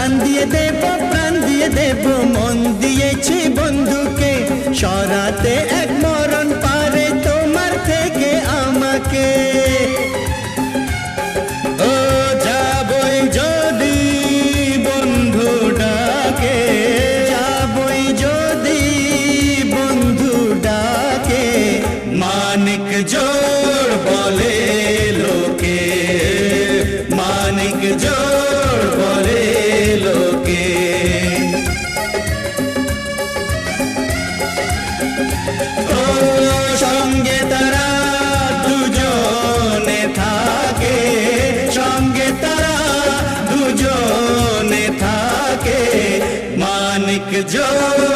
প্রাণ দিয়ে দেব মন দিয়েছি বন্ধুকে, সরাতে এক মরণ পারে তোমার থেকে আমাকে। ও যাবই যদি বন্ধু ডাকে, যাবই যদি বন্ধু ডাকে, মানিক জোড় বলে লোকে, মানিক জোড় বলে লোকে। ও সঙ্গে তারা দুজনে থাকে, সঙ্গে তারা দুজনে থাকে, মানিক জোড়